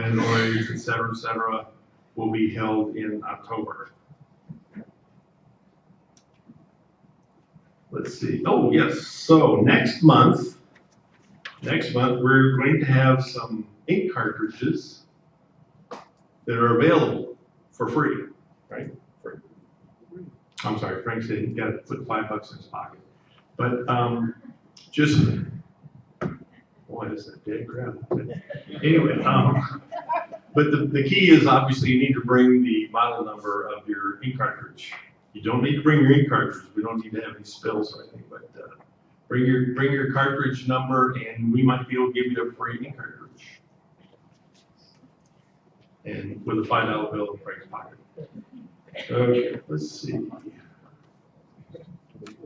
Androids, et cetera, will be held in October. Let's see. Oh, yes. So next month we're going to have some ink cartridges that are available for free, right? Free. I'm sorry, Frank said he's got to put $5 in his pocket. But just, what is that, dead crap? Anyway, but the key is obviously you need to bring the model number of your ink cartridge. You don't need to bring your ink cartridge. We don't need to have any spills or anything, but bring your cartridge number, and we might be able to give you a free ink cartridge. And with a $5 bill in Frank's pocket. Okay, let's see.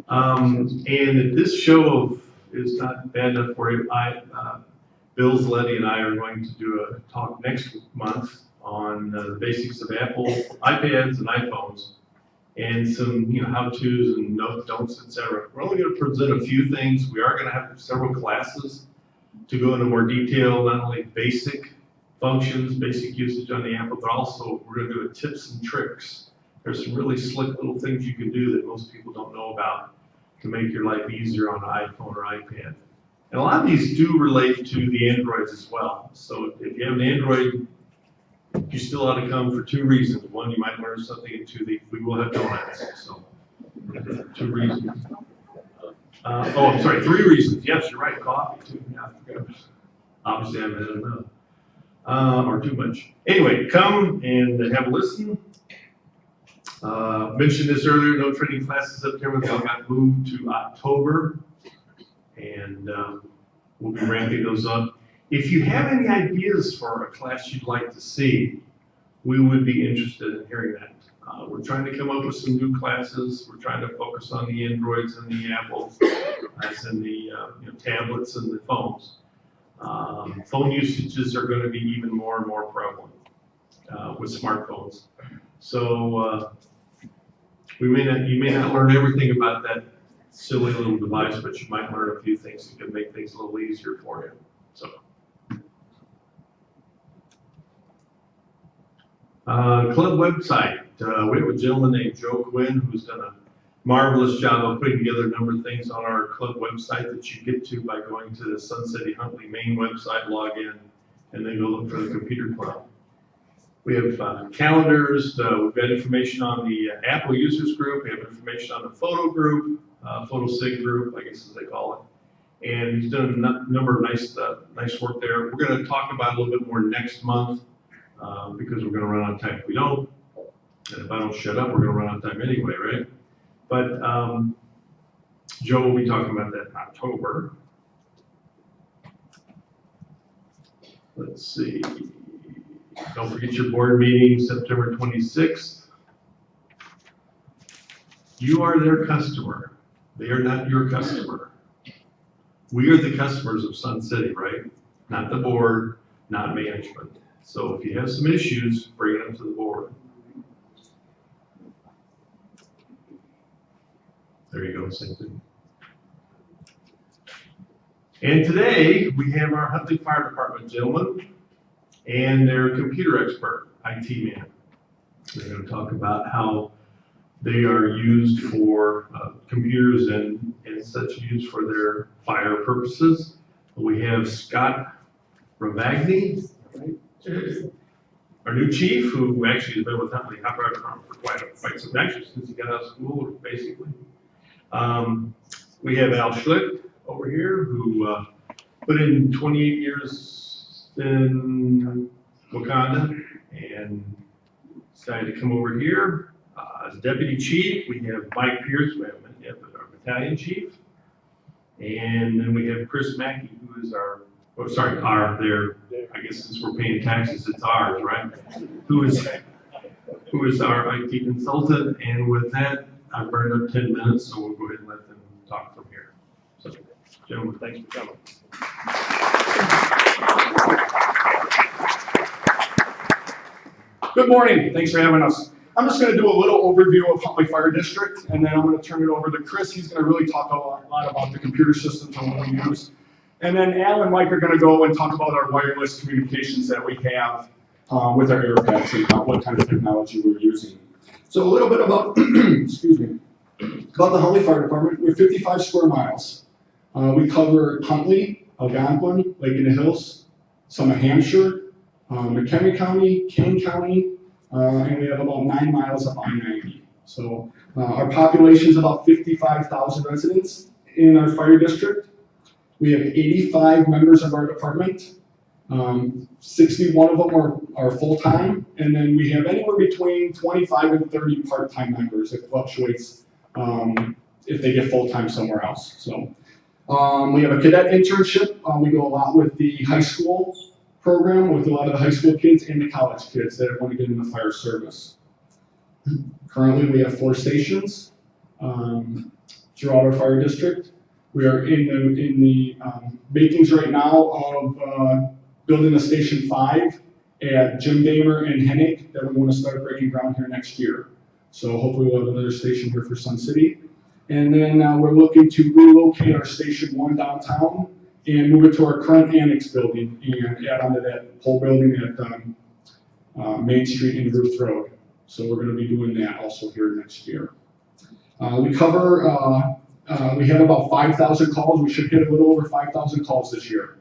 And this show is not bad enough for you. Bill Zaletti and I are going to do a talk next month on the basics of Apple iPads and iPhones, and some how-tos and don'ts, etc. We're only going to present a few things. We are going to have several classes to go into more detail, not only basic functions, basic usage on the Apple, but also we're going to do a tips and tricks. There's some really slick little things you can do that most people don't know about to make your life easier on an iPhone or iPad. And a lot of these do relate to the Androids as well. So if you have an Android, you still ought to come for two reasons. One, you might learn something, and two, we will have donuts. So 2 reasons. Oh, I'm sorry, 3 reasons. Yes, you're right, coffee too. Yeah, obviously I haven't had enough. Or too much. Anyway, come and have a listen. Mentioned this earlier, no training classes September. They all got moved to October, and we'll be ramping those up. If you have any ideas for a class you'd like to see, we would be interested in hearing that. We're trying to come up with some new classes. We're trying to focus on the Androids and the Apples, as in the tablets and the phones. Phone usages are going to be even more and more prevalent with smartphones. So you may not learn everything about that silly little device, but you might learn a few things that can make things a little easier for you. So, club website. We have a gentleman named Joe Quinn who's done a marvelous job of putting together a number of things on our club website that you get to by going to the Sun City Huntley main website, log in, and then go look for the computer club. We have calendars. We've got information on the Apple users group. We have information on the photo group, photo sig group, I guess as they call it. And he's done a number of nice work there. We're going to talk about it a little bit more next month because we're going to run out of time if we don't. And if I don't shut up, we're going to run out of time anyway, right? But Joe will be talking about that in October. Let's see. Don't forget your board meeting, September 26th. You are their customer. They are not your customer. We are the customers of Sun City, right? Not the board, not management. So if you have some issues, bring them to the board. There you go, same thing. And today, we have our Huntley Fire Department gentlemen and their computer expert, IT man. They're going to talk about how they are used for computers and such used for their fire purposes. We have Scott Ravagni, right? Our new chief, who actually has been with Huntley Fire Department for quite some time, since he got out of school, basically. We have Al Schlicht over here, who put in 28 years in Wakanda and decided to come over here. As deputy chief, we have Mike Pierce, we have our battalion chief. And then we have Chris Mackey, who is I guess since we're paying taxes, it's ours, right? Who is our IT consultant. And with that, I burned up 10 minutes, so we'll go ahead and let them talk from here. So, gentlemen, thanks for coming. Good morning. Thanks for having us. I'm just going to do a little overview of Huntley Fire District, and then I'm going to turn it over to Chris. He's going to really talk a lot about the computer systems and what we use. And then Al and Mike are going to go and talk about our wireless communications that we have with our AirPads and what kind of technology we're using. So a little bit about, excuse me, about the Huntley Fire Department. We're 55 square miles. We cover Huntley, Algonquin, Lake in the Hills, some of Hampshire, McHenry County, Kane County, and we have about 9 miles of I-90. So our population is about 55,000 residents in our fire district. We have 85 members of our department. 61 of them are full-time, and then we have anywhere between 25 and 30 part-time members. It fluctuates if they get full-time somewhere else. So we have a cadet internship. We go a lot with the high school program with a lot of the high school kids and the college kids that want to get in the fire service. Currently, we have 4 stations throughout our fire district. We are in the makings right now of building a Station 5 at Jim Damer and Hennig that we want to start breaking ground here next year. So hopefully we'll have another station here for Sun City. And then we're looking to relocate our Station 1 downtown and move it to our current annex building and add onto that whole building at Main Street and Ruth Road. So we're going to be doing that also here next year. We cover, we have about 5,000 calls. We should hit a little over 5,000 calls this year.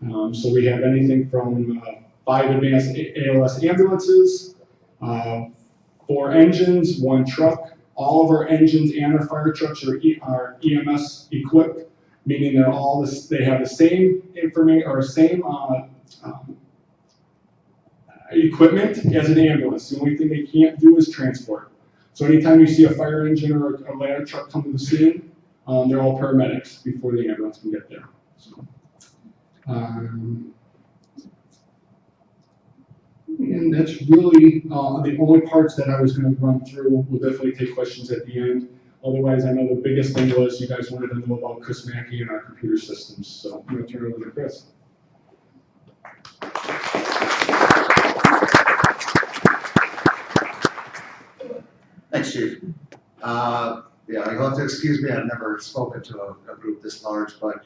So we have anything from 5 advanced ALS ambulances, 4 engines, 1 truck. All of our engines and our fire trucks are EMS equipped, meaning they're all they have the same information or same equipment as an ambulance. The only thing they can't do is transport. So anytime you see a fire engine or a ladder truck come to the scene, they're all paramedics before the ambulance can get there. So, and that's really the only parts that I was going to run through. We'll definitely take questions at the end. Otherwise, I know the biggest thing was you guys wanted to know about Chris Mackey and our computer systems. So I'm going to turn it over to Chris. Thanks, Chief. Yeah, you'll have to excuse me, I've never spoken to a group this large, but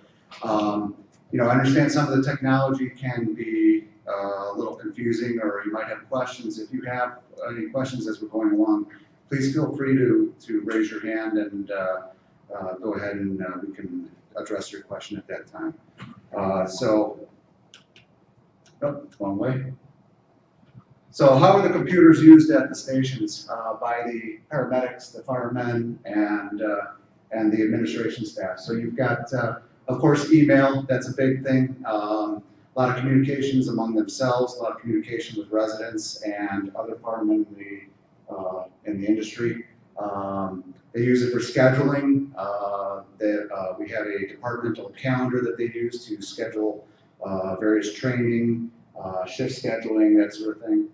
you know, I understand some of the technology can be a little confusing, or you might have questions. If you have any questions as we're going along, please feel free to raise your hand and go ahead and we can address your question at that time. Wrong way. So how are the computers used at the stations by the paramedics, the firemen, and the administration staff? So you've got, of course, email. That's a big thing. A lot of communications among themselves, a lot of communication with residents and other firemen in the industry. They use it for scheduling. We have a departmental calendar that they use to schedule various training, shift scheduling, that sort of thing.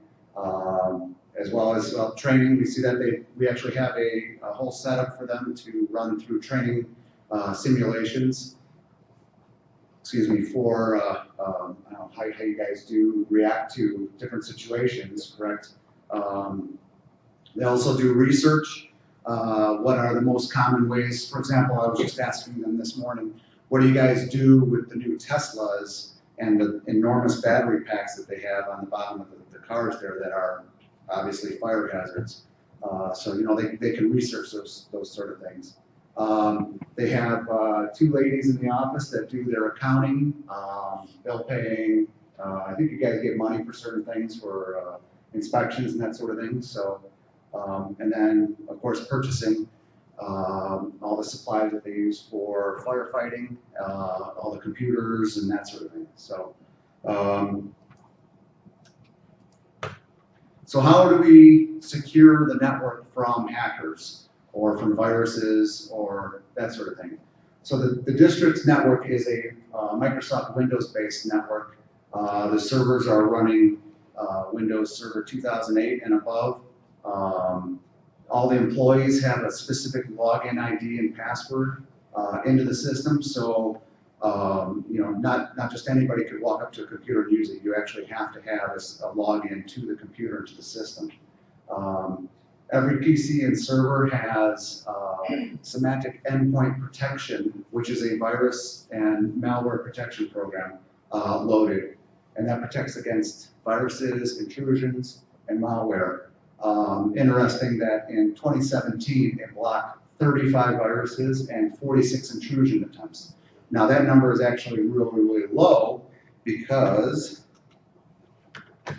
As well as training. We see that we actually have a whole setup for them to run through training simulations. Excuse me, for I don't know how you guys do react to different situations, correct? They also do research. What are the most common ways? For example, I was just asking them this morning, what do you guys do with the new Teslas and the enormous battery packs that they have on the bottom of the cars there that are obviously fire hazards? So, you know, they can research those sort of things. They have 2 ladies in the office that do their accounting, bill paying. I think you guys get money for certain things for inspections and that sort of thing. So, and then, of course, purchasing all the supplies that they use for firefighting, all the computers and that sort of thing. So, so how do we secure the network from hackers or from viruses or that sort of thing? So the district's network is a Microsoft Windows-based network. The servers are running Windows Server 2008 and above. All the employees have a specific login ID and password into the system. So you know, not just anybody could walk up to a computer and use it. You actually have to have a login to the computer, to the system. Every PC and server has semantic endpoint protection, which is a virus and malware protection program loaded. And that protects against viruses, intrusions, and malware. Interesting that in 2017, it blocked 35 viruses and 46 intrusion attempts. Now that number is actually really, really low because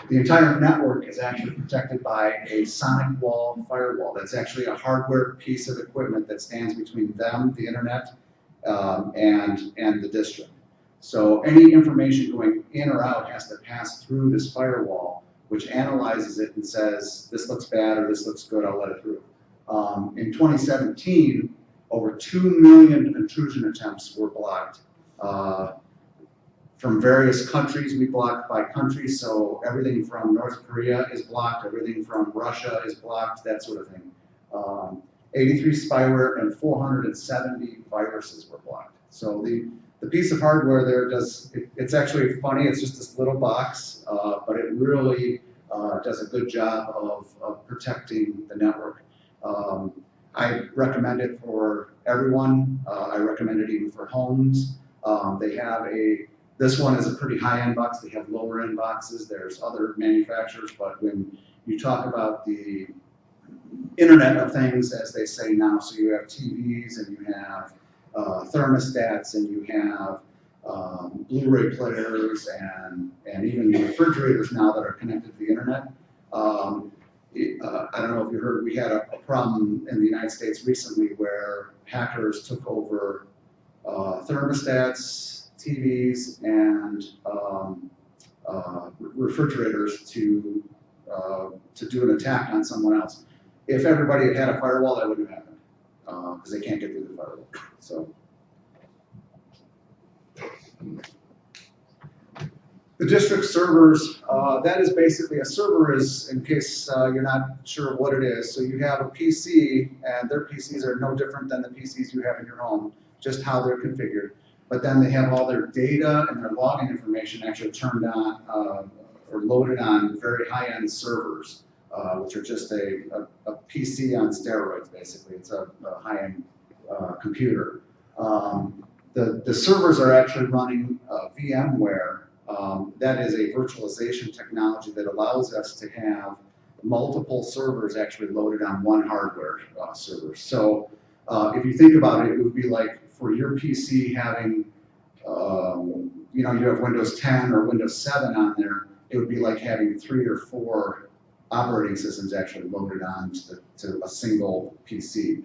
the entire network is actually protected by a sonic wall firewall. That's actually a hardware piece of equipment that stands between them, the internet, and the district. So any information going in or out has to pass through this firewall, which analyzes it and says, this looks bad or this looks good, I'll let it through. In 2017, over 2 million intrusion attempts were blocked. From various countries, we blocked by country, so everything from North Korea is blocked, everything from Russia is blocked, that sort of thing. 83 spyware and 470 viruses were blocked. So the piece of hardware there it's actually funny, it's just this little box, but it really does a good job of protecting the network. I recommend it for everyone. I recommend it even for homes. They have this one is a pretty high-end box. They have lower-end boxes. There's other manufacturers, but when you talk about the Internet of Things, as they say now, so you have TVs and you have thermostats and you have Blu-ray players and even refrigerators now that are connected to the Internet. I don't know if you heard, we had a problem in the United States recently where hackers took over thermostats, TVs, and refrigerators to do an attack on someone else. If everybody had had a firewall, that wouldn't have happened because they can't get through the firewall. So the district servers, that is basically a server is, in case you're not sure what it is, so you have a PC and their PCs are no different than the PCs you have in your home, just how they're configured. But then they have all their data and their login information actually turned on or loaded on very high-end servers, which are just a PC on steroids, basically. It's a high-end computer. The servers are actually running VMware. That is a virtualization technology that allows us to have multiple servers actually loaded on one hardware server. So if you think about it, it would be like for your PC having, you have Windows 10 or Windows 7 on there, it would be like having 3 or 4 operating systems actually loaded on to a single PC.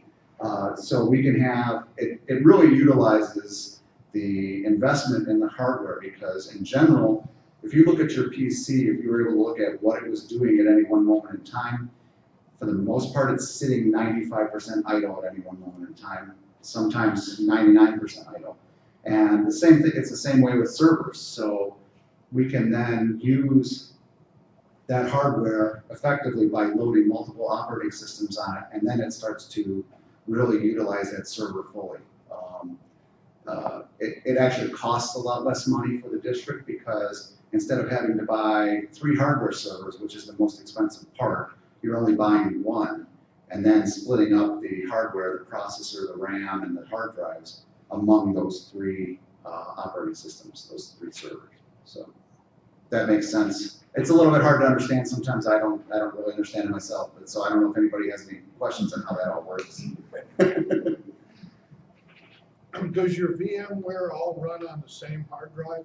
So we can have, it really utilizes the investment in the hardware because in general, if you look at your PC, if you were able to look at what it was doing at any one moment in time, for the most part, it's sitting 95% idle at any one moment in time, sometimes 99% idle. And the same thing, it's the same way with servers. So we can then use that hardware effectively by loading multiple operating systems on it, and then it starts to really utilize that server fully. It actually costs a lot less money for the district because instead of having to buy 3 hardware servers, which is the most expensive part, you're only buying 1 and then splitting up the hardware, the processor, the RAM, and the hard drives among those 3 operating systems, those 3 servers. So that makes sense. It's a little bit hard to understand. Sometimes I don't really understand it myself, but so I don't know if anybody has any questions on how that all works. Does your VMware all run on the same hard drive?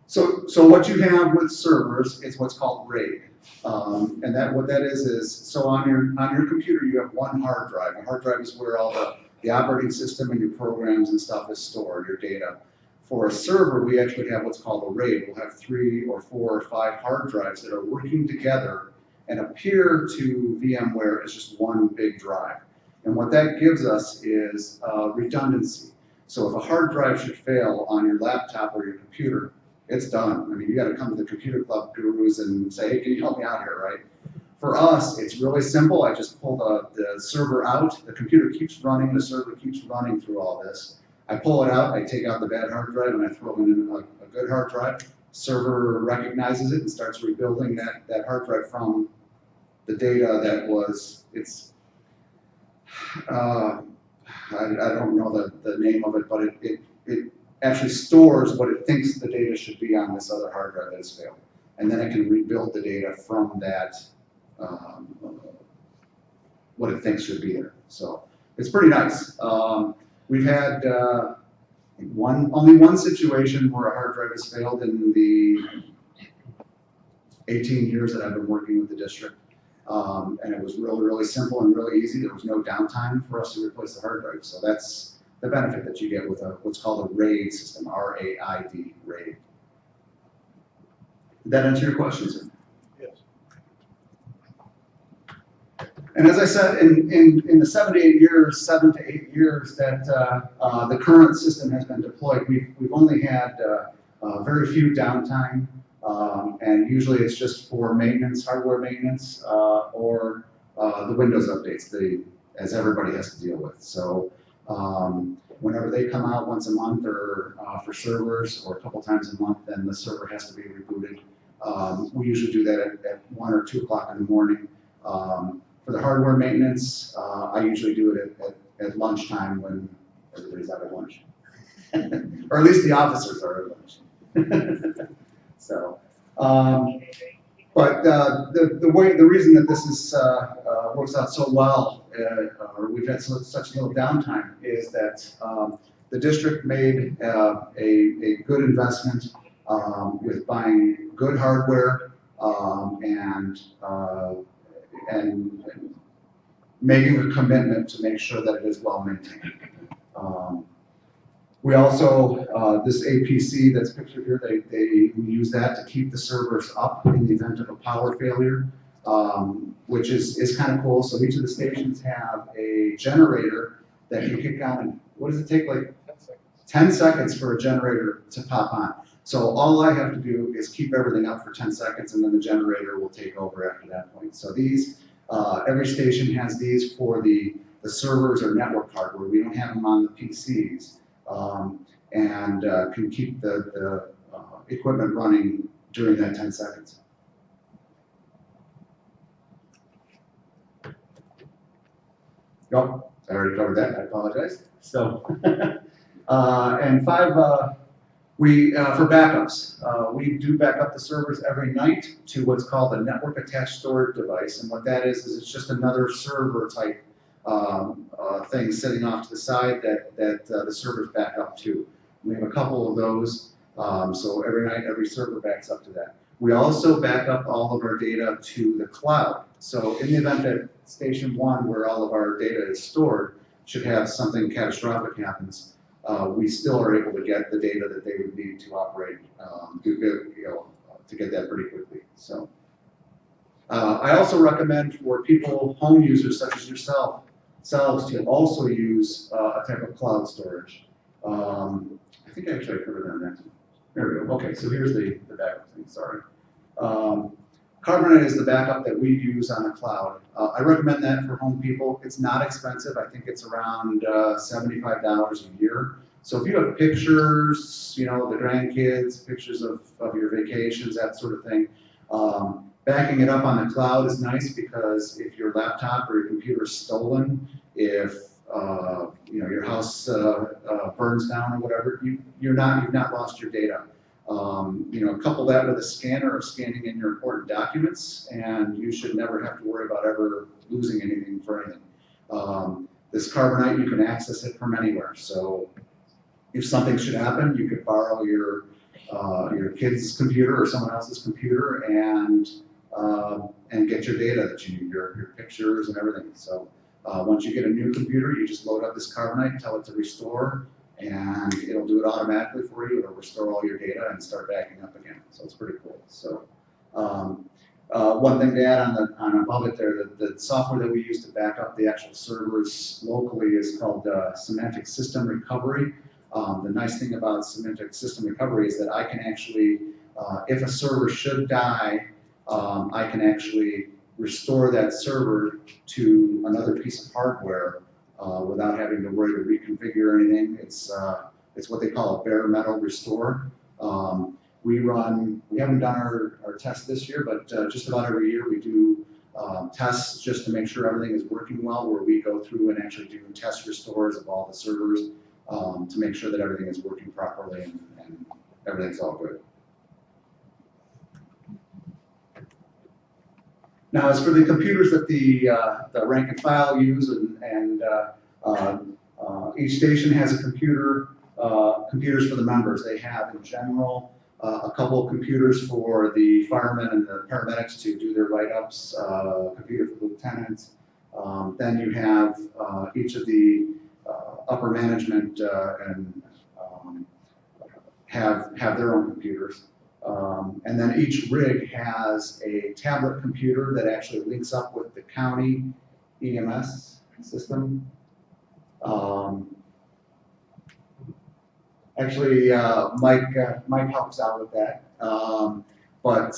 So what you have with servers is what's called RAID, and what that is so on your computer you have one hard drive. A hard drive is where all the operating system and your programs and stuff is stored, your data. For a server, we actually have what's called a RAID. We'll have 3 or 4 or 5 hard drives that are working together and appear to VMware as just one big drive. And what that gives us is redundancy. So if a hard drive should fail on your laptop or your computer, it's done. I mean, you got to come to the computer club gurus and say, hey, can you help me out here, right? For us, it's really simple. I just pull the server out. The computer keeps running. The server keeps running through all this. I pull it out. I take out the bad hard drive and I throw in a good hard drive. Server recognizes it and starts rebuilding that hard drive from the data that was, I don't know the name of it, but it actually stores what it thinks the data should be on this other hard drive that has failed. And then it can rebuild the data from that, what it thinks should be there. So it's pretty nice. We've had only one situation where a hard drive has failed in the 18 years that I've been working with the district. And it was really, really simple and really easy. There was no downtime for us to replace the hard drive. So that's the benefit that you get with what's called a RAID system, R-A-I-D, RAID. Did that answer your question, sir? Yes. And as I said, in the 7 to 8 years that the current system has been deployed, we've only had very few downtime, and usually it's just for maintenance, hardware maintenance, or the Windows updates, as everybody has to deal with. So whenever they come out once a month, or for servers, or a couple times a month, then the server has to be rebooted. We usually do that at 1 or 2 o'clock in the morning. For the hardware maintenance, I usually do it at lunchtime when everybody's out at lunch. Or at least the officers are at lunch. So, but the reason that this is works out so well, or we've had such little downtime, is that the district made a good investment with buying good hardware and making a commitment to make sure that it is well maintained. We also, this APC that's pictured here, we use that to keep the servers up in the event of a power failure, which is kind of cool. So each of the stations have a generator that you kick on, and what does it take, like 10 seconds for a generator to pop on. So all I have to do is keep everything up for 10 seconds, and then the generator will take over after that point. So these, every station has these for the servers or network hardware. We don't have them on the PCs, and can keep the equipment running during that 10 seconds. Oh, I already covered that, I apologize. So, and 5, for backups, we do back up the servers every night to what's called a network attached storage device. And what that is it's just another server type thing sitting off to the side that the servers back up to. We have a couple of those, so every night every server backs up to that. We also back up all of our data to the cloud. So in the event that station 1, where all of our data is stored, should have something catastrophic happens, we still are able to get the data that they would need to operate, to get that pretty quickly. So I also recommend for people, home users such as yourselves, to also use a type of cloud storage. I think actually I covered that on that. There we go. Okay, so here's the backup thing, sorry. Carbonite is the backup that we use on the cloud. I recommend that for home people. It's not expensive. I think it's around $75 a year. So if you have pictures, the grandkids, pictures of your vacations, that sort of thing, backing it up on the cloud is nice, because if your laptop or your computer is stolen, if your house burns down or whatever, you've not lost your data. Couple that with a scanner or scanning in your important documents, and you should never have to worry about ever losing anything for anything. This Carbonite, you can access it from anywhere. So if something should happen, you could borrow your kid's computer or someone else's computer and get your data that you need, your pictures and everything. So once you get a new computer, you just load up this Carbonite, tell it to restore, and it'll do it automatically for you. It'll restore all your data and start backing up again. So it's pretty cool. So one thing to add on above it there, the software that we use to back up the actual servers locally is called Symantec System Recovery. The nice thing about Symantec System Recovery is that I can actually, if a server should die, I can actually restore that server to another piece of hardware without having to worry to reconfigure anything. It's what they call a bare metal restore. We haven't done our test this year, but just about every year we do tests just to make sure everything is working well, where we go through and actually do test restores of all the servers to make sure that everything is working properly and everything's all good. Now, as for the computers that the rank and file use, each station has a computers for the members. They have, in general, a couple of computers for the firemen and the paramedics to do their write-ups, computer for the lieutenants. Then you have each of the upper management have their own computers. And then each rig has a tablet computer that actually links up with the county EMS system. Actually, Mike helps out with that. But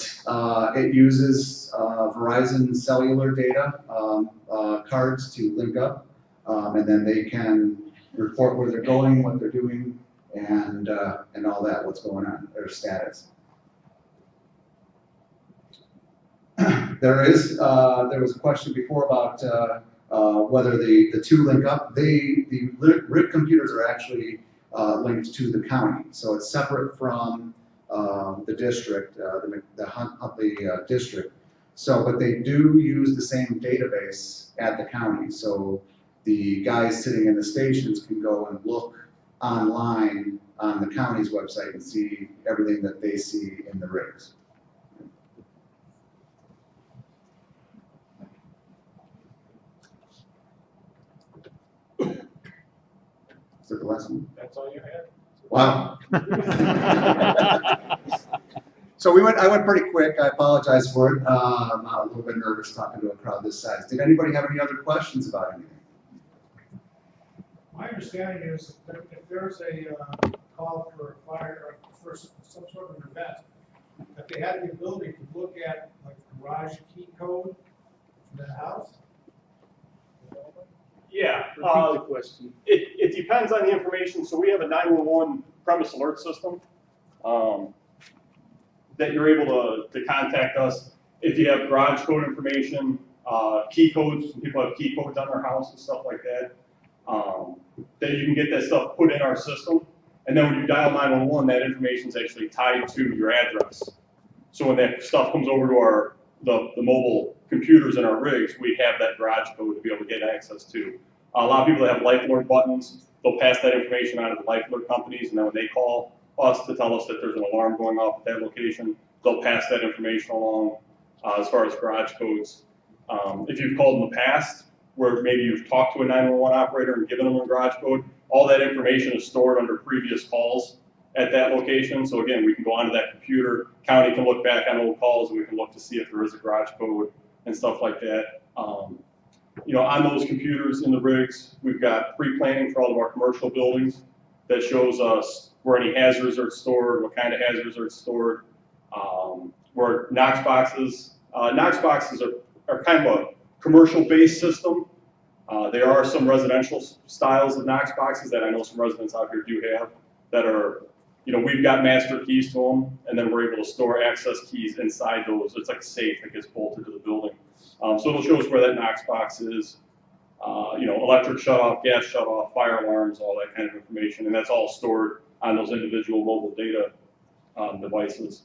it uses Verizon cellular data cards to link up, and then they can report where they're going, what they're doing, and all that, what's going on, their status. There was a question before about whether the two link up. The RIG computers are actually linked to the county, so it's separate from the district, the district. So, but they do use the same database at the county. So the guys sitting in the stations can go and look online on the county's website and see everything that they see in the rigs. Is that the last one? That's all you had? Wow. So I went pretty quick. I apologize for it. I'm a little bit nervous talking to a crowd this size. Did anybody have any other questions about anything? My understanding is that if there's a call for a fire or for some sort of an event, that they have the ability to look at like garage key code from the house. Yeah. Repeat the question. It depends on the information. So we have a 911 premise alert system that you're able to contact us if you have garage code information, key codes. People have key codes on their house and stuff like that. That you can get that stuff put in our system. And then when you dial 911, that information is actually tied to your address. So when that stuff comes over to the mobile computers in our rigs, we have that garage code to be able to get access to. A lot of people that have life alert buttons, they'll pass that information on to the life alert companies, and then when they call us to tell us that there's an alarm going off at that location, they'll pass that information along as far as garage codes. If you've called in the past, where maybe you've talked to a 911 operator and given them a garage code, all that information is stored under previous calls at that location. So again, we can go onto that computer, county can look back on old calls, and we can look to see if there is a garage code and stuff like that. You know, on those computers in the rigs, we've got pre-planning for all of our commercial buildings that shows us where any hazards are stored, what kind of hazards are stored, where Knox boxes are kind of a commercial-based system. There are some residential styles of Knox boxes that I know some residents out here do have that are, you know, we've got master keys to them, and then we're able to store access keys inside those. It's like a safe that gets bolted to the building. So it'll show us where that Knox box is, you know, electric shutoff, gas shutoff, fire alarms, all that kind of information, and that's all stored on those individual mobile data devices.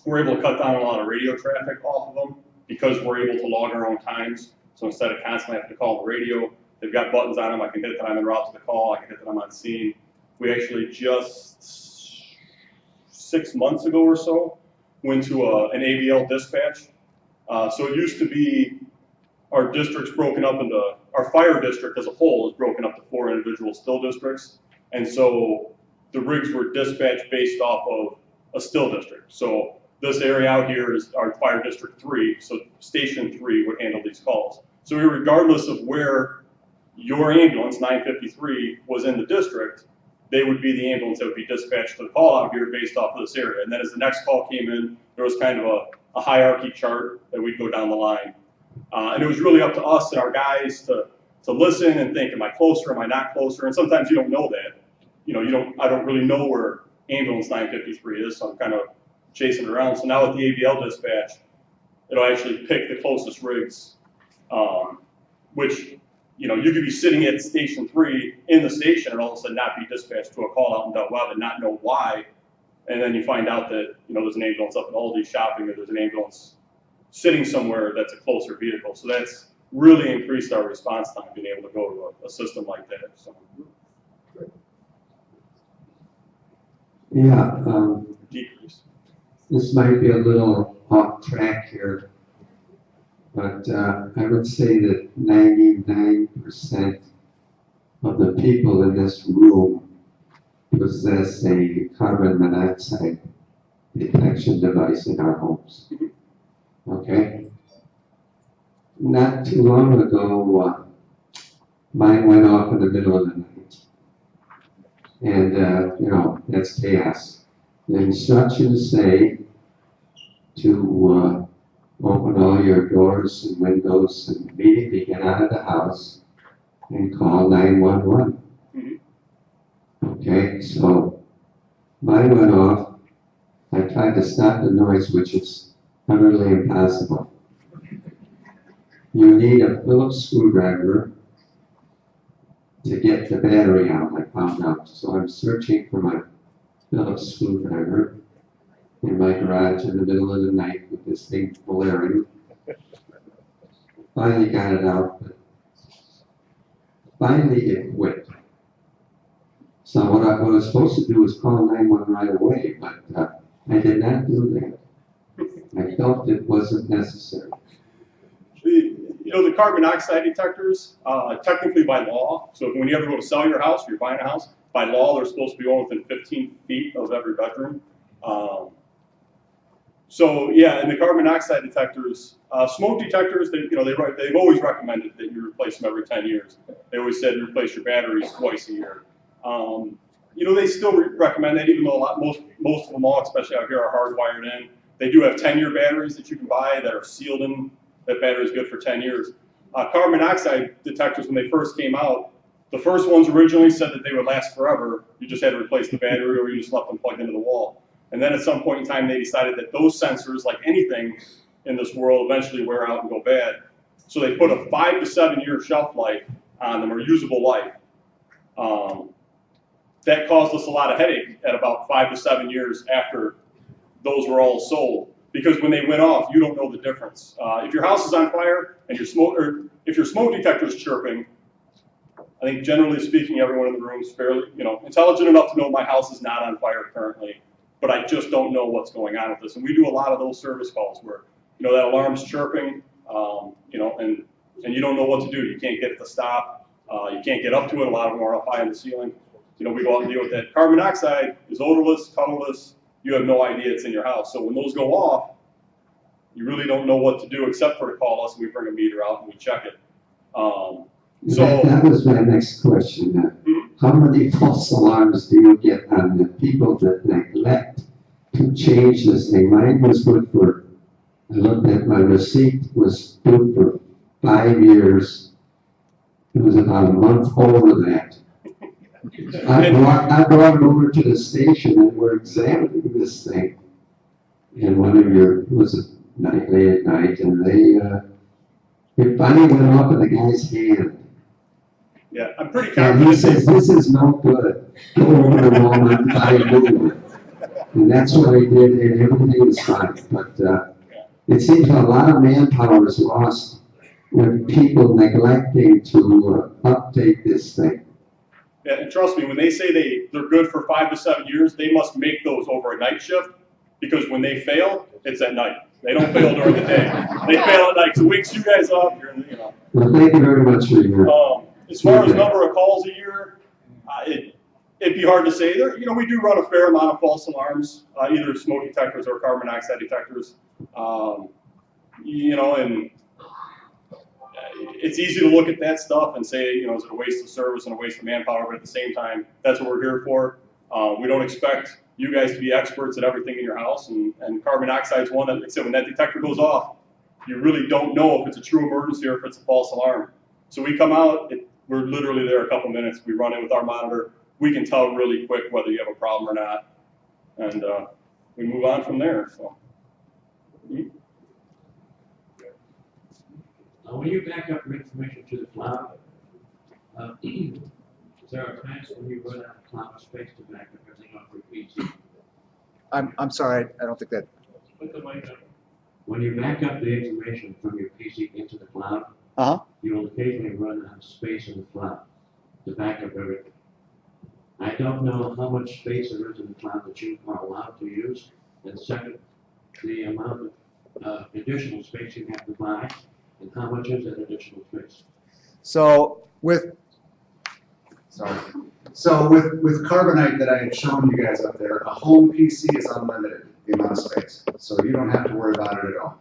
We're able to cut down a lot of radio traffic off of them because we're able to log our own times. So instead of constantly having to call the radio, they've got buttons on them. I can hit that I'm en route to the call. I can hit that I'm on scene. We actually just 6 months ago or so went to an ABL dispatch. So it used to be our district's broken up into, our fire district as a whole is broken up to 4 individual still districts. And so the rigs were dispatched based off of a still district. So this area out here is our fire district 3, so station 3 would handle these calls. So regardless of where your ambulance, 953, was in the district, they would be the ambulance that would be dispatched to the call out here based off of this area. And then as the next call came in, there was kind of a hierarchy chart that we'd go down the line. And it was really up to us and our guys to listen and think, am I closer, am I not closer? And sometimes you don't know that. You know, I don't really know where ambulance 953 is, so I'm kind of chasing around. So now with the ABL dispatch, it'll actually pick the closest rigs, which, you know, you could be sitting at station 3 in the station and all of a sudden not be dispatched to a call out in Del Webb and not know why. And then you find out that, you know, there's an ambulance up at Aldi shopping, or there's an ambulance sitting somewhere that's a closer vehicle. So that's really increased our response time, being able to go to a system like that. So, Yeah, decrease. this might be a little off track here, but I would say that 99% of the people in this room possess a carbon monoxide detection device in our homes. Okay? Not too long ago, mine went off in the middle of the night. And, you know, that's chaos. The instructions say to open all your doors and windows and immediately get out of the house and call 911. Okay, so mine went off. I tried to stop the noise, which is utterly impossible. You need a Phillips screwdriver to get the battery out, I found out. So I'm searching for my Phillips screwdriver in my garage in the middle of the night with this thing blaring. Finally got it out, but finally it quit. So what I was supposed to do was call 911 right away, but I did not do that. I felt it wasn't necessary. You know, the carbon monoxide detectors, technically by law, so when you ever go to sell your house or you're buying a house, by law, they're supposed to be all within 15 feet of every bedroom. So yeah, and the carbon monoxide detectors, smoke detectors, they've always recommended that you replace them every 10 years. They always said replace your batteries twice a year. You know, they still recommend that, even though most of them all, especially out here, are hardwired in. They do have 10-year batteries that you can buy that are sealed in. That battery is good for 10 years. Carbon monoxide detectors, when they first came out, the first ones originally said that they would last forever. You just had to replace the battery, or you just left them plugged into the wall. And then at some point in time, they decided that those sensors, like anything in this world, eventually wear out and go bad. So they put a 5 to 7 year shelf life on them, or usable life. That caused us a lot of headache at about 5 to 7 years after those were all sold. Because when they went off, you don't know the difference. If your house is on fire and if your smoke detector is chirping, I think generally speaking, everyone in the room is fairly, you know, intelligent enough to know my house is not on fire currently, but I just don't know what's going on with this. And we do a lot of those service calls where, you know, that alarm's chirping, you know, and you don't know what to do. You can't get it to stop. You can't get up to it. A lot of them are up high in the ceiling. You know, we go out and deal with that. Carbon monoxide is odorless, colorless. You have no idea it's in your house. So when those go off, you really don't know what to do except for to call us, and we bring a meter out and we check it. That was my next question. How many false alarms do you get on the people that neglect to change this thing? Mine was good for, I looked at my receipt, was good for 5 years. It was about a month over that. I brought it over to the station and we're examining this thing. And one of your, was it late at night, and it finally went off in the guy's hand. Yeah, I'm pretty And confident. he says, this is no good. Go over to Walmart and buy a new one. And that's what I did, and everything was fine. But it seems a lot of manpower is lost with people neglecting to update this thing. Yeah, and trust me, when they say they're good for 5 to 7 years, they must make those over a night shift, because when they fail, it's at night. They don't fail during the day. They fail at night. So it wakes you guys up. You know. Well, thank you very much for your. As far as number of calls a year, it'd be hard to say. There, you know, we do run a fair amount of false alarms, either smoke detectors or carbon monoxide detectors. You know, and it's easy to look at that stuff and say, you know, is it a waste of service and a waste of manpower? But at the same time, that's what we're here for. We don't expect you guys to be experts at everything in your house, and carbon monoxide is one that, like I said, when that detector goes off, you really don't know if it's a true emergency or if it's a false alarm. So we come out, we're literally there a couple minutes, we run in with our monitor, we can tell really quick whether you have a problem or not, and we move on from there. So. When you back up your information to the cloud, there are times when you run out of cloud space to back up everything off your PC. I'm sorry, I don't think that, Put the mic up. When you back up the information from your PC into the cloud, uh-huh. you'll occasionally run out of space in the cloud to back up everything. I don't know how much space there is in the cloud that you are allowed to use. And second, the amount of additional space you have to buy, and how much is that additional space? So with Carbonite that I had shown you guys up there, a home PC is unlimited, the amount of space. So you don't have to worry about it at all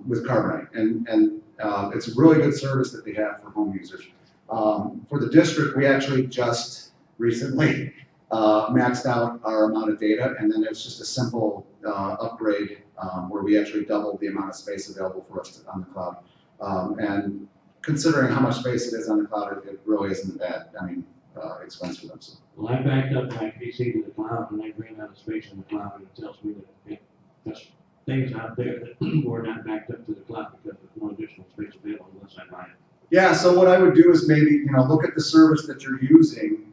with Carbonite. And it's a really good service that they have for home users. For the district, we actually just recently maxed out our amount of data, and then it's just a simple upgrade where we actually doubled the amount of space available for us on the cloud. And considering how much space it is on the cloud, it really isn't that, expense for them. So. Well, I backed up my PC to the cloud, and I ran out of space in the cloud, and it tells me that there's things out there that were not backed up to the cloud because there's no additional space available unless I buy it. Yeah, so what I would do is maybe, look at the service that you're using,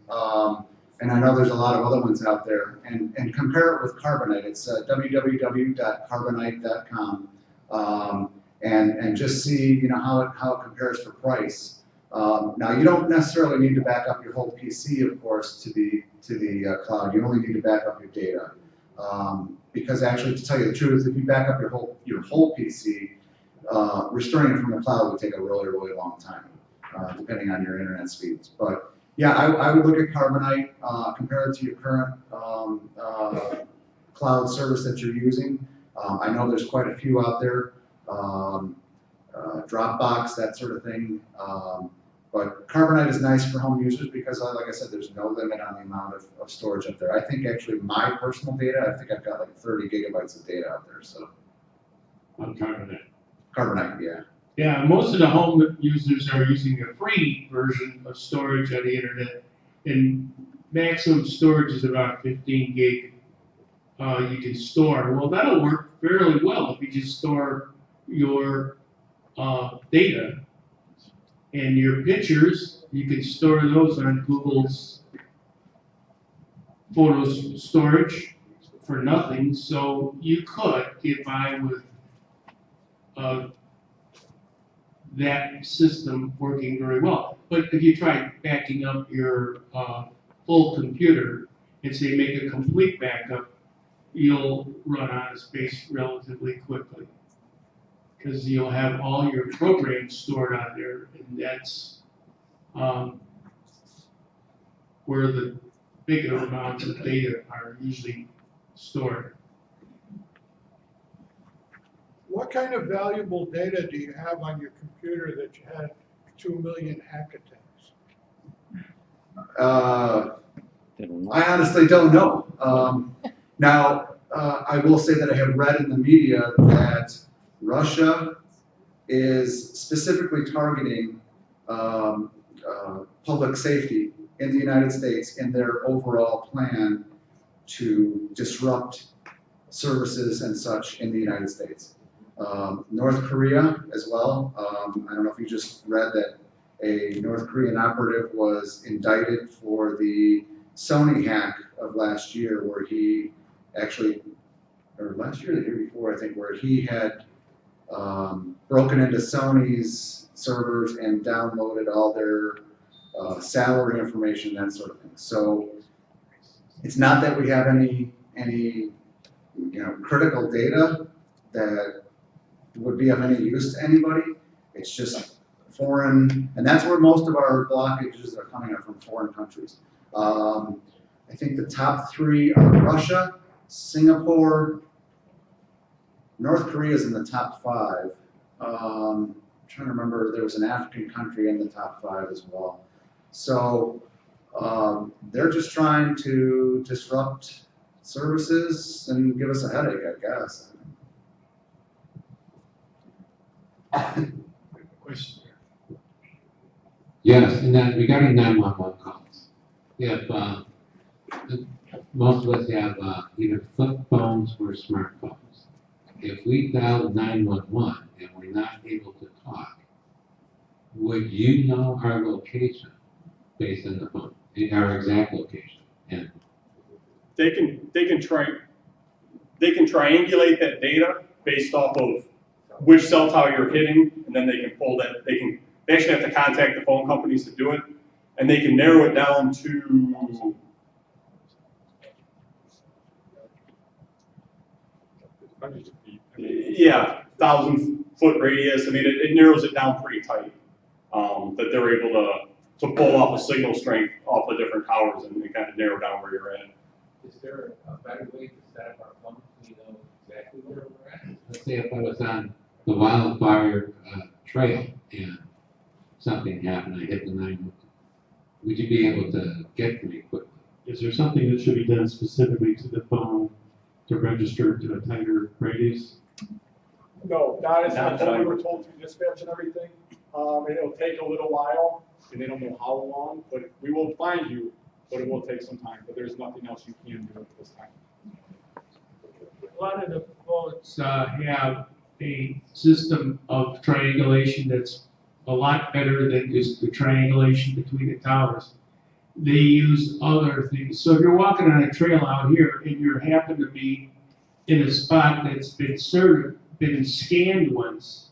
and I know there's a lot of other ones out there, and compare it with Carbonite. It's www.carbonite.com, and just see, how it compares for price. Now, you don't necessarily need to back up your whole PC, of course, to the cloud. You only need to back up your data, because actually, to tell you the truth, if you back up your whole PC, restoring it from the cloud would take a really, really long time, depending on your internet speeds. But yeah, I would look at Carbonite, compare it to your current cloud service that you're using. I know there's quite a few out there, Dropbox, that sort of thing. But Carbonite is nice for home users because, like I said, there's no limit on the amount of storage up there. I think actually my personal data, I think I've got like 30 gigabytes of data out there. So On Carbonite. Carbonite, yeah. Yeah, most of the home users are using a free version of storage on the internet, and maximum storage is about 15 gig. You can store. Well, that'll work fairly well if you just store your data and your pictures. You can store those on Google's photos storage for nothing. So you could get by with that system working very well. But if you try backing up your full computer and say make a complete backup, you'll run out of space relatively quickly because you'll have all your programs stored on there, and that's where the bigger amounts of data are usually stored. What kind of valuable data do you have on your computer that you had 2 million hack attacks? I honestly don't know. Now, I will say that I have read in the media that Russia is specifically targeting public safety in the United States in their overall plan to disrupt services and such in the United States. North Korea as well. I don't know if you just read that a North Korean operative was indicted for the Sony hack of last year, where he actually, or last year or the year before, I think, where he had broken into Sony's servers and downloaded all their salary information, that sort of thing. So it's not that we have any critical data that would be of any use to anybody. It's just foreign, and that's where most of our blockages are coming up, from foreign countries. I think the top 3 are Russia, Singapore, North Korea is in the top 5. I'm trying to remember, there was an African country in the top 5 as well. So they're just trying to disrupt services and give us a headache, I guess. Question. Yes, and then regarding 911 calls, if most of us have either flip phones or smartphones, if we dial 911 and we're not able to talk, would you know our location based on the phone, our exact location? And They can triangulate that data based off of which cell tower you're hitting, and then they can pull that, they actually have to contact the phone companies to do it, and they can narrow it down to, yeah, 1,000-foot radius. I mean, it narrows it down pretty tight, that they're able to pull off a signal strength off the different towers and kind of narrow down where you're at. Is there a better way to set up our phone so we know exactly where we're at? let's say if I was on the wildfire trail and something happened, I hit the 911, would you be able to get to me quickly? Is there something that should be done specifically to the phone to register to a tighter radius? No, that is not what we were told through dispatch and everything. It'll take a little while, and they don't know how long, but we will find you, but it will take some time, but there's nothing else you can do at this time. A lot of the phones have a system of triangulation that's a lot better than just the triangulation between the towers. They use other things. So if you're walking on a trail out here and you happen to be in a spot that's been scanned once,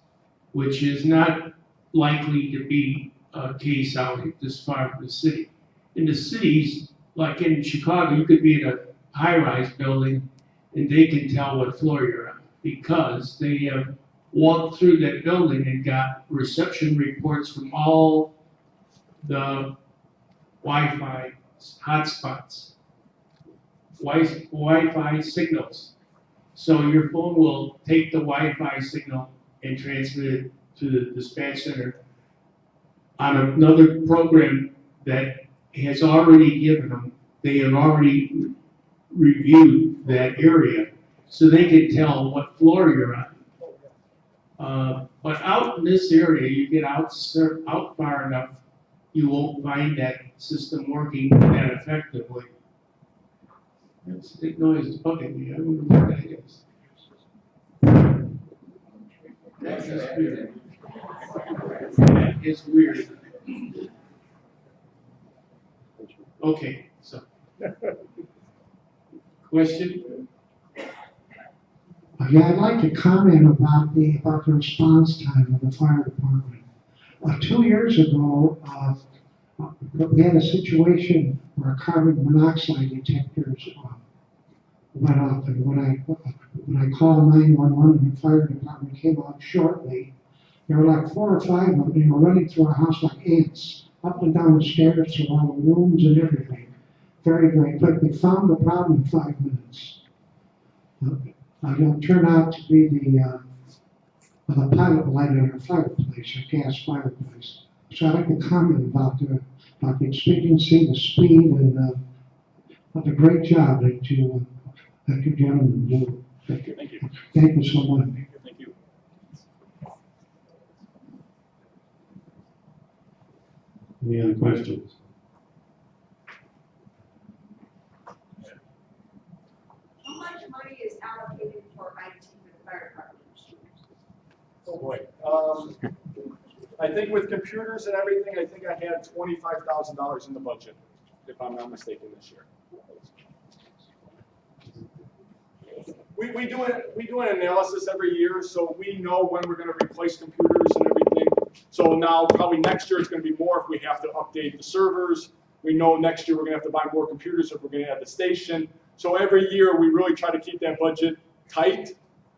which is not likely to be a case out this far from the city. In the cities, like in Chicago, you could be in a high-rise building and they can tell what floor you're on because they have walked through that building and got reception reports from all the Wi-Fi hotspots, Wi-Fi signals. So your phone will take the Wi-Fi signal and transmit it to the dispatch center on another program that has already given them, they have already reviewed that area, so they can tell what floor you're on. But out in this area, you get out far enough, you won't find that system working that effectively. It's a big noise, it's bugging me, I wonder what that is. That's just weird. That is weird. Okay, so. Question? Yeah, I'd like to comment about the response time of the fire department. 2 years ago, we had a situation where carbon monoxide detectors went off, and when I called 911 and the fire department came out shortly, there were like 4 or 5 of them. They were running through our house like ants, up and down the stairs through all the rooms and everything. Very, very quick. They found the problem in 5 minutes. It'll turn out to be the pilot light in our fireplace, our gas fireplace. So I'd like to comment about the expediency, the speed, and the great job that you gentlemen do. Thank you. Thank you so much. Thank you. Any other questions? How much money is allocated for IT for the fire department? Oh boy. I think with computers and everything, I think I had $25,000 in the budget, if I'm not mistaken, this year. We do an analysis every year, so we know when we're going to replace computers and everything. So now probably next year it's going to be more if we have to update the servers. We know next year we're going to have to buy more computers if we're going to add the station. So every year we really try to keep that budget tight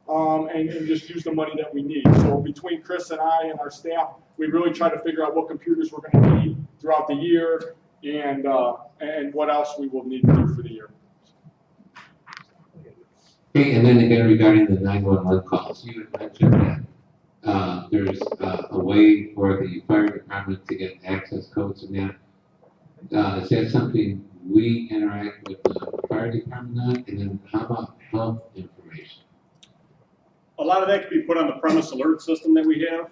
and just use the money that we need. So between Chris and I and our staff, we really try to figure out what computers we're going to need throughout the year and what else we will need to do for the year. Okay, and then again regarding the 911 calls, you had mentioned that there's a way for the fire department to get access codes and that. Is that something we interact with the fire department on? And then how about health information? A lot of that can be put on the premise alert system that we have.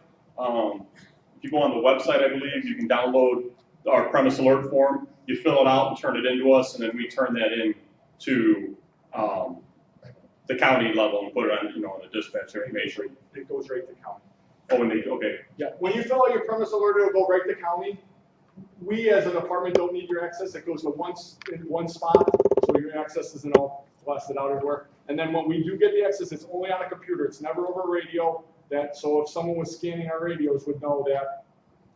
If you go on the website, I believe, you can download our premise alert form. You fill it out and turn it into us, and then we turn that in to the county level and put it on, on the dispatch information. It goes right to county. Oh, and okay. Yeah, when you fill out your premise alert, it'll go right to county. We, as a department, don't need your access. It goes to in one spot, so your access isn't all blasted out everywhere. And then when we do get the access, it's only on a computer. It's never over radio. So if someone was scanning our radios, would know that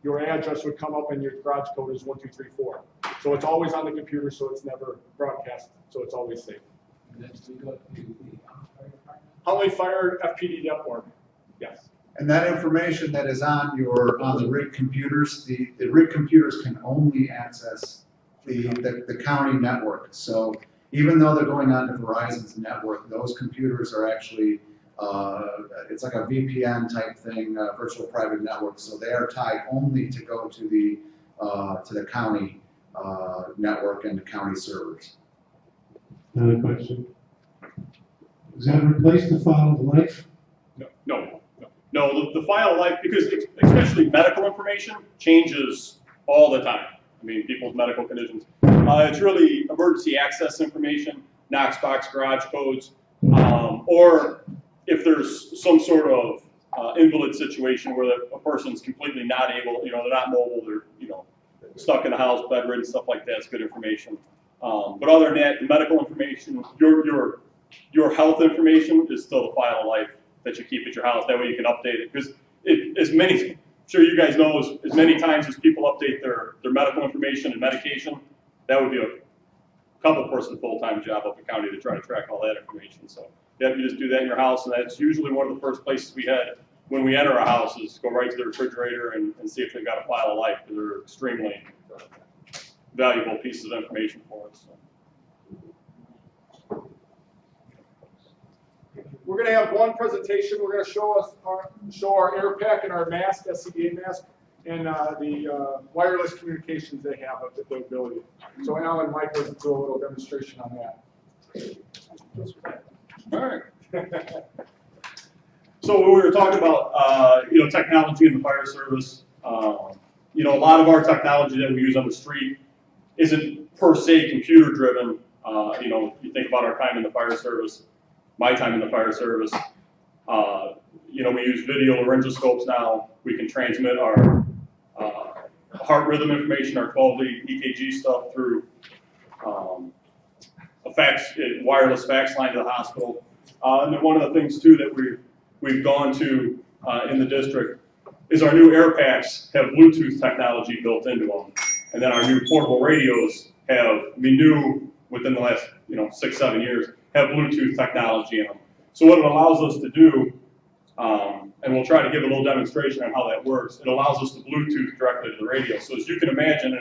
your address would come up and your garage code is 1234. So it's always on the computer, so it's never broadcast, so it's always safe. And then we go to the fire department? Huntley Fire FPD.org. Yes. And that information that is on the RIG computers, the RIG computers can only access the county network. So even though they're going on to Verizon's network, those computers are actually, it's like a VPN type thing, virtual private network. So they are tied only to go to the county network and the county servers. Another question? Does that replace the file of life? No, the file of life, because especially medical information changes all the time. I mean, people's medical conditions. It's really emergency access information, Knox box garage codes, or if there's some sort of invalid situation where a person's completely not able, they're not mobile, they're, stuck in the house, bedridden, stuff like that, it's good information. But other than that, the medical information, your health information is still the file of life that you keep at your house. That way you can update it. Because I'm sure you guys know, as many times as people update their medical information and medication, that would be a couple-person full-time job up in county to try to track all that information. So you just do that in your house, and that's usually one of the first places we head when we enter a house is go right to the refrigerator and see if they've got a file of life, because they're extremely valuable pieces of information for us. So. We're going to have one presentation. We're going to show our air pack and our mask, SCBA mask, and the wireless communications they have of the ability. So Alan and Mike will do a little demonstration on that. All right. So when we were talking about technology in the fire service, a lot of our technology that we use on the street isn't per se computer driven. You think about our time in the fire service, my time in the fire service. We use video laryngoscopes now. We can transmit our heart rhythm information, our 12-lead EKG stuff through a wireless fax line to the hospital. And then one of the things too that we've gone to in the district is our new air packs have Bluetooth technology built into them. And then our new portable radios new within the last 6-7 years, have Bluetooth technology in them. So what it allows us to do, and we'll try to give a little demonstration on how that works, it allows us to Bluetooth directly to the radio. So as you can imagine,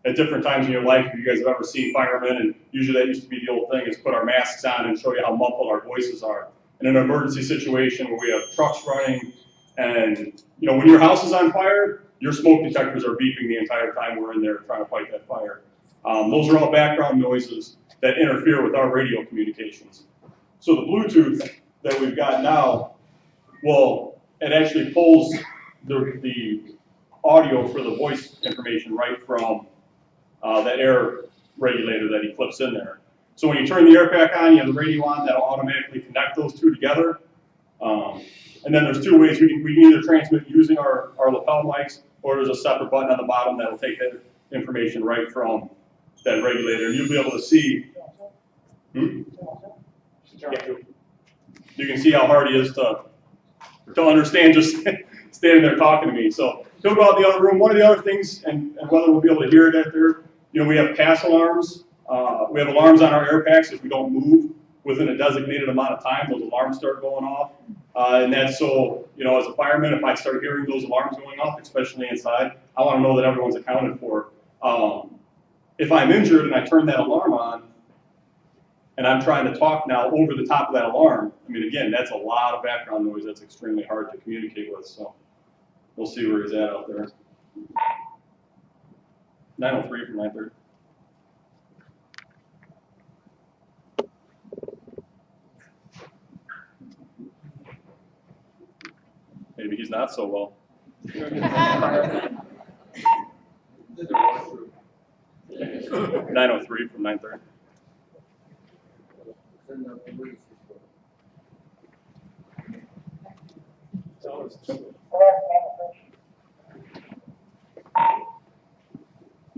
at different times in your life, if you guys have ever seen firemen, and usually that used to be the old thing, is put our masks on and show you how muffled our voices are. In an emergency situation where we have trucks running, and when your house is on fire, your smoke detectors are beeping the entire time we're in there trying to fight that fire. Those are all background noises that interfere with our radio communications. So the Bluetooth that we've got now, it actually pulls the audio for the voice information right from the air regulator that he flips in there. So when you turn the air pack on, you have the radio on, that'll automatically connect those two together. And then there's two ways we can either transmit using our lapel mics, or there's a separate button on the bottom that'll take that information right from that regulator. And you'll be able to see. Yeah. You can see how hard he is to understand just standing there talking to me. So he'll go out in the other room. One of the other things, and whether we'll be able to hear it out there, we have pass alarms. We have alarms on our air packs. If we don't move within a designated amount of time, those alarms start going off. And that's so, as a fireman, if I start hearing those alarms going off, especially inside, I want to know that everyone's accounted for. If I'm injured and I turn that alarm on, and I'm trying to talk now over the top of that alarm, again, that's a lot of background noise that's extremely hard to communicate with. So we'll see where he's at out there. 903 from 930. Maybe he's not so well. 903 from 930.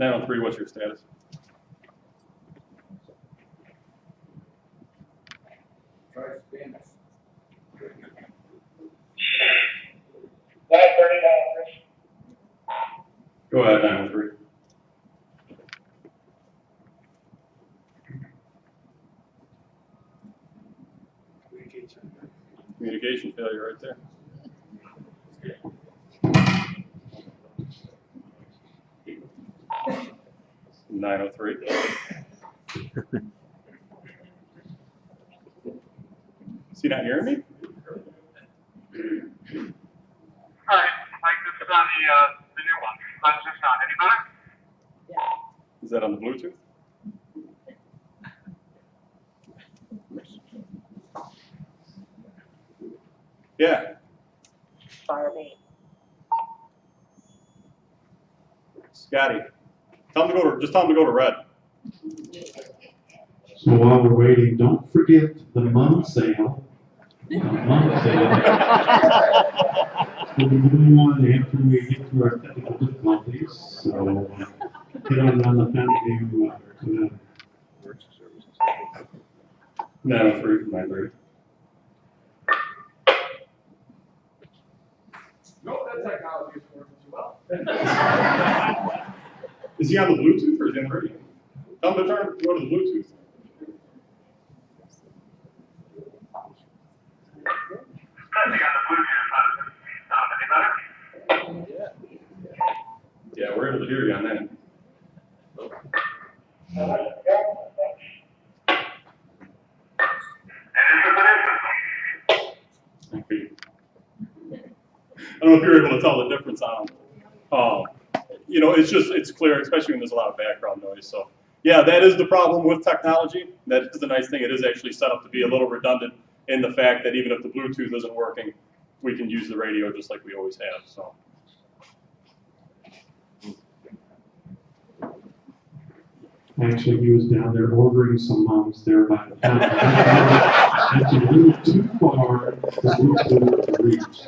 903, what's your status? Try Spanish. Go ahead, 903. Communication failure right there. (903) Is he not hearing me? Alright, Mike, this is on the new one. How's this sound? Any better? Is that on the Bluetooth? Yeah. Scotty, just tell him to go to red. So while we're waiting, don't forget the mum sale. Mum sale. We'll be doing one after we get through our technical difficulties, so get on the pen to 903 from 930. No, that technology is working too well. Is he on the Bluetooth or is he on the radio? Tell him to go to the Bluetooth. Yeah, we're able to hear you on that. I don't know if you're able to tell the difference on them. You know, it's clear, especially when there's a lot of background noise. So, yeah, that is the problem with technology. That is the nice thing. It is actually set up to be a little redundant in the fact that even if the Bluetooth isn't working, we can use the radio just like we always have. So. Actually, he was down there ordering some mums there by the time. That's a little too far for Bluetooth to reach.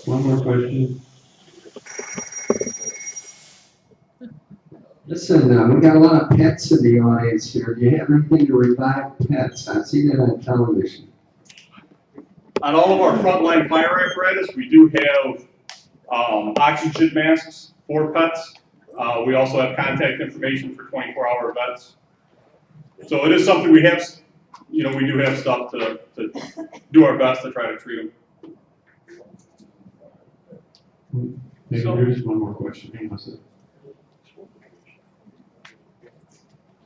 One more question. Listen, we got a lot of pets in the audience here. Do you have anything to revive pets? I've seen it on television. On all of our frontline fire apparatus, we do have oxygen masks for pets. We also have contact information for 24-hour vets. So it is something we have, you know, we do have stuff to do our best to try to treat them. Maybe there's one more question. Hang on a second.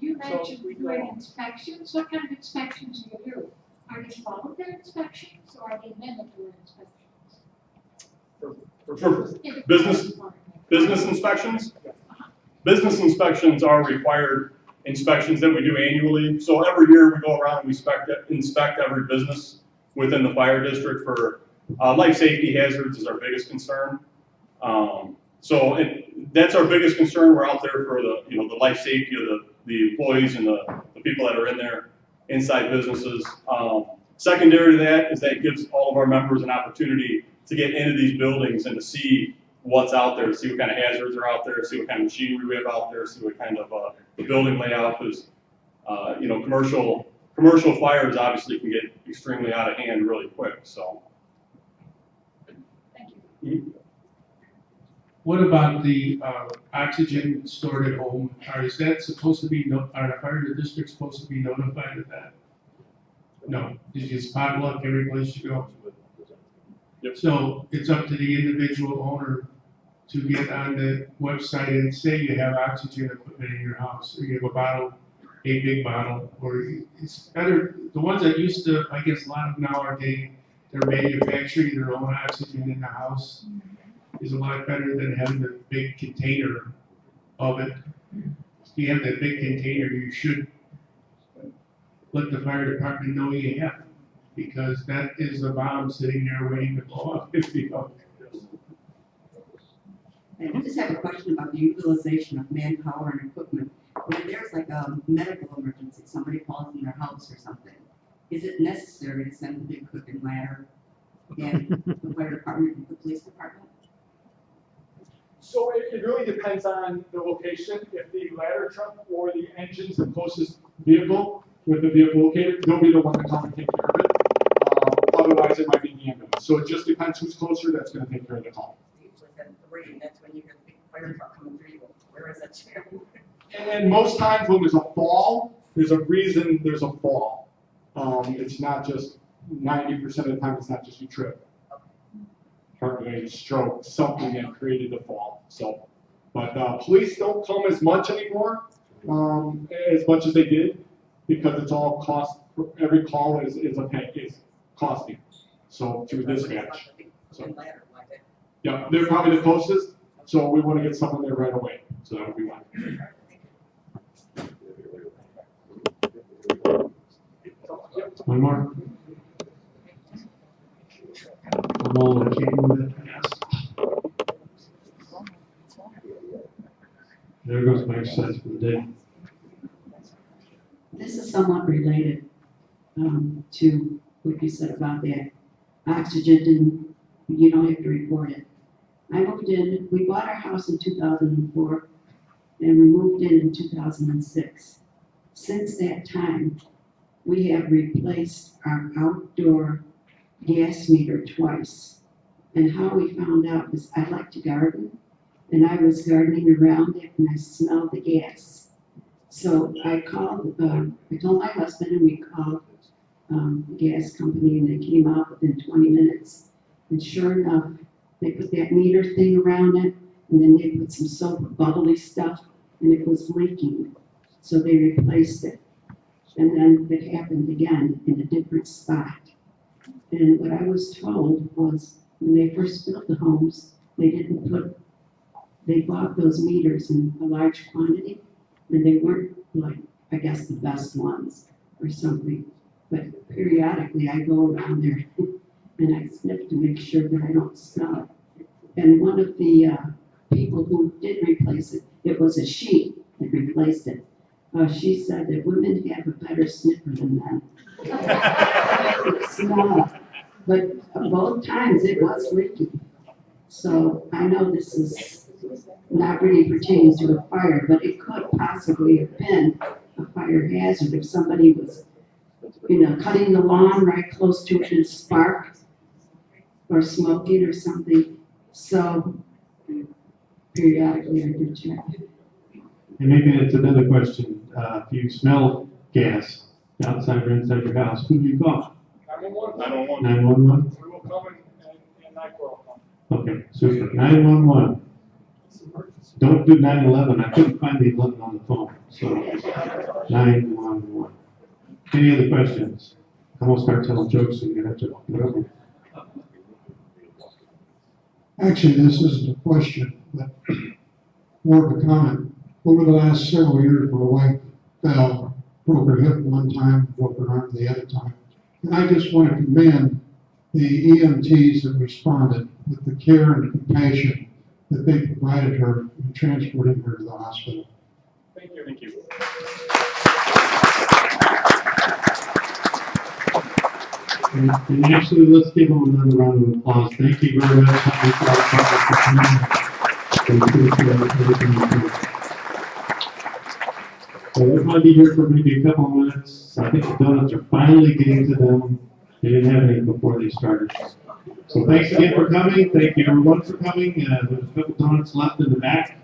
You mentioned doing inspections. What kind of inspections do you do? Are these voluntary inspections or are they mandatory inspections? For business inspections? Business inspections are required inspections that we do annually. So every year we go around and we inspect every business within the fire district for life safety hazards is our biggest concern. So that's our biggest concern. We're out there for the life safety of the employees and the people that are in there inside businesses. Secondary to that is that gives all of our members an opportunity to get into these buildings and to see what's out there, to see what kind of hazards are out there, see what kind of machinery we have out there, see what kind of the building layout, because commercial fires obviously can get extremely out of hand really quick. So. Thank you. What about the oxygen stored at home? Is that supposed to be, are the fire district supposed to be notified of that? No, it's just potluck every place you go. Yep. So it's up to the individual owner to get on the website and say you have oxygen equipment in your house, or you have a big bottle, or it's better, the ones that used to, I guess a lot of now are they're manufacturing their own oxygen in the house. Is a lot better than having the big container of it. If you have that big container, you should let the fire department know you have it, because that is a bomb sitting there waiting to blow up if you don't. I just have a question about the utilization of manpower and equipment. when there's like a medical emergency, somebody falls in their house or something, is it necessary to send the big hook and ladder and the fire department and the police department? So it really depends on the location. If the ladder truck or the engine's the closest vehicle with the vehicle located, they'll be the one to come and take care of it. Otherwise, it might be the ambulance. So it just depends who's closer, that's gonna take care of the call. Usually at 3, and that's when you hear the big fire truck coming through, you go, where is that chair? And most times when there's a fall, there's a reason there's a fall. It's not just, 90% of the time, it's not just you trip. Heart rate, stroke, something that created the fall. So, but police don't come as much anymore, as much as they did, because it's all cost. Every call is costing. So through dispatch. So, yeah, they're probably the closest. So we want to get someone there right away. So that would be one. One more. I'm all okay with it, yes. There goes my exercise for the day. This is somewhat related to what you said about that oxygen, and you don't have to report it. I moved in, we bought our house in 2004, and we moved in 2006. Since that time, we have replaced our outdoor gas meter twice. And how we found out is I like to garden, and I was gardening around it, and I smelled the gas. So I called, I told my husband, and we called the gas company, and they came out within 20 minutes. And sure enough, they put that meter thing around it, and then they put some soap, bubbly stuff, and it was leaking. So they replaced it. And then it happened again in a different spot. And what I was told was when they first built the homes, they bought those meters in a large quantity, and they weren't like, I guess, the best ones or something. But periodically I go around there and I sniff to make sure that I don't smell it. And one of the people who did replace it, it was a she that replaced it. She said that women have a better sniffer than men. Smell. But both times it was leaking. So I know this is not really pertaining to a fire, but it could possibly have been a fire hazard if somebody was, cutting the lawn right close to it and spark or smoking or something. So periodically I do check. And maybe that's another question. If you smell gas outside or inside your house, who do you call? 911. 911? We will come and NyQuil will come. Okay, super. 911. Don't do 911. I couldn't find the 11 on the phone. So 911. Any other questions? I won't start telling jokes so you have to put over. Actually, this isn't a question, but more of a comment. Over the last several years, my wife fell, broke her hip one time, broke her arm the other time. And I just want to commend the EMTs that responded with the care and compassion that they provided her in transporting her to the hospital. Thank you. Thank you. And actually, let's give them another round of applause. Thank you very much. So they might be here for maybe a couple of minutes. I think the donuts are finally getting to them. They didn't have any before they started. So thanks again for coming. Thank you everyone for coming. There's a couple donuts left in the back.